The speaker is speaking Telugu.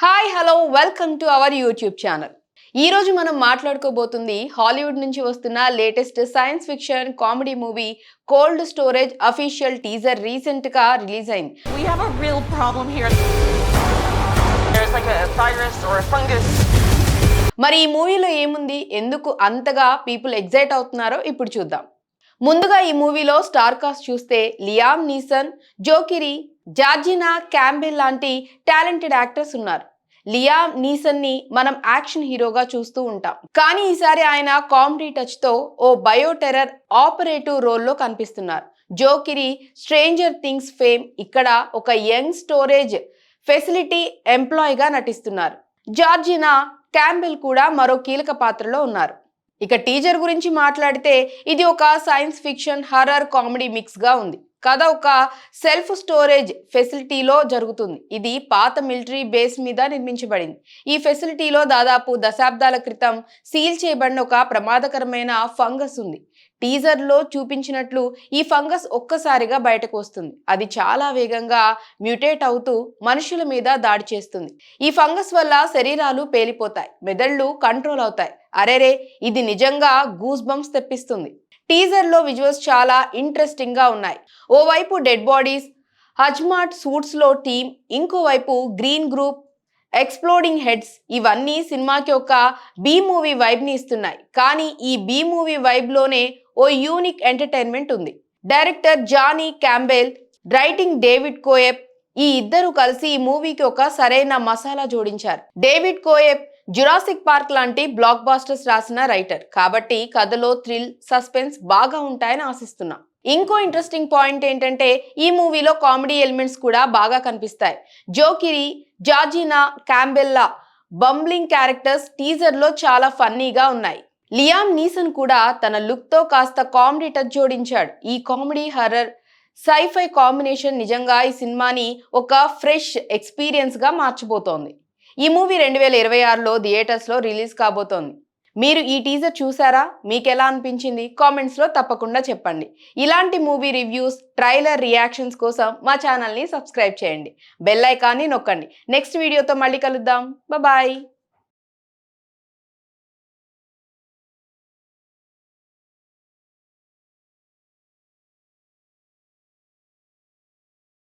Hi hello welcome to our YouTube channel. ఈ రోజు మనం మాట్లాడుకోబోతుంది హాలీవుడ్ నుంచి వస్తున్న latest science fiction comedy movie cold storage official teaser recent గా రిలీజ్ అయింది. We have a real problem here. There's like a virus or a fungus. మరి ఈ మూవీలో ఏముంది, ఎందుకు అంతగా పీపుల్ ఎగ్జైట్ అవుతున్నారో ఇప్పుడు చూద్దాం. ముందుగా ఈ మూవీలో స్టార్ కాస్ట్ చూస్తే లియామ్ నీసన్, జోకిరి, జార్జినా క్యాంబెల్ లాంటి టాలెంటెడ్ యాక్టర్స్ ఉన్నారు. లియామ్ నీసన్ ని మనం యాక్షన్ హీరోగా చూస్తూ ఉంటాం, కానీ ఈసారి ఆయన కామెడీ టచ్ తో ఓ బయో టెర్రర్ ఆపరేటివ్ రోల్లో కనిపిస్తున్నారు. జోకిరి స్ట్రేంజర్ థింగ్స్ ఫేమ్ ఇక్కడ ఒక యంగ్ స్టోరేజ్ ఫెసిలిటీ ఎంప్లాయీగా నటిస్తున్నారు. జార్జినా క్యాంబెల్ కూడా మరో కీలక పాత్రలో ఉన్నారు. ఇక టీజర్ గురించి మాట్లాడితే ఇది ఒక science fiction horror comedy mix గా ఉంది. కథ ఒక సెల్ఫ్ స్టోరేజ్ ఫెసిలిటీలో జరుగుతుంది. ఇది పాత మిలిటరీ బేస్ మీద నిర్మించబడింది. ఈ ఫెసిలిటీలో దాదాపు దశాబ్దాల క్రితం సీల్ చేయబడిన ఒక ప్రమాదకరమైన ఫంగస్ ఉంది. టీజర్ లో చూపించినట్లు ఈ ఫంగస్ ఒక్కసారిగా బయటకు వస్తుంది. అది చాలా వేగంగా మ్యూటేట్ అవుతూ మనుషుల మీద దాడి చేస్తుంది. ఈ ఫంగస్ వల్ల శరీరాలు పేలిపోతాయి, మెదళ్ళు కంట్రోల్ అవుతాయి. అరేరే, ఇది నిజంగా గూస్ బంప్స్ తెప్పిస్తుంది. టీజర్ లో విజువల్స్ చాలా ఇంట్రెస్టింగ్ గా ఉన్నాయి. ఓవైపు డెడ్ బాడీస్, హజ్మాట్ సూట్స్ లో టీమ్, ఇంకోవైపు గ్రీన్ గ్రూప్, ఎక్స్ప్లోడింగ్ హెడ్స్. ఇవన్నీ సినిమాకి ఒక బీ మూవీ వైబ్ ని ఇస్తున్నాయి. కానీ ఈ బీ మూవీ వైబ్ లోనే ఓ యూనిక్ ఎంటర్టైన్మెంట్ ఉంది. Director Jonny Campbell, writing David Koepp, ఈ ఇద్దరు కలిసి ఈ మూవీకి ఒక సరైన మసాలా జోడించారు. డేవిడ్ కోయెప్ జురాసిక్ పార్క్ లాంటి బ్లాక్ బాస్టర్స్ రాసిన రైటర్ కాబట్టి కథలో థ్రిల్, సస్పెన్స్ బాగా ఉంటాయని ఆశిస్తున్నా. ఇంకో ఇంట్రెస్టింగ్ పాయింట్ ఏంటంటే ఈ మూవీలో కామెడీ ఎలిమెంట్స్ కూడా బాగా కనిపిస్తాయి. జోకిరి, జార్జినా క్యాంబెల్లా బంబ్లింగ్ క్యారెక్టర్స్ టీజర్ లో చాలా ఫన్నీగా ఉన్నాయి. లియామ్ నీసన్ కూడా తన లుక్ తో కాస్త కామెడీ టచ్ జోడించాడు. ఈ కామెడీ హర్రర్ సైఫై కాంబినేషన్ నిజంగా ఈ సినిమాని ఒక ఫ్రెష్ ఎక్స్పీరియన్స్ గా మార్చిపోతోంది. ఈ మూవీ 2026లో థియేటర్స్ లో రిలీజ్ కాబోతోంది. మీరు ఈ టీజర్ చూసారా? మీకు ఎలా అనిపించింది? కామెంట్స్ లో తప్పకుండా చెప్పండి. ఇలాంటి మూవీ రివ్యూస్, ట్రైలర్ రియాక్షన్స్ కోసం మా ఛానల్ ని సబ్స్క్రైబ్ చేయండి. బెల్ ఐకాన్ని నొక్కండి. నెక్స్ట్ వీడియోతో మళ్ళీ కలుద్దాం. బాయ్.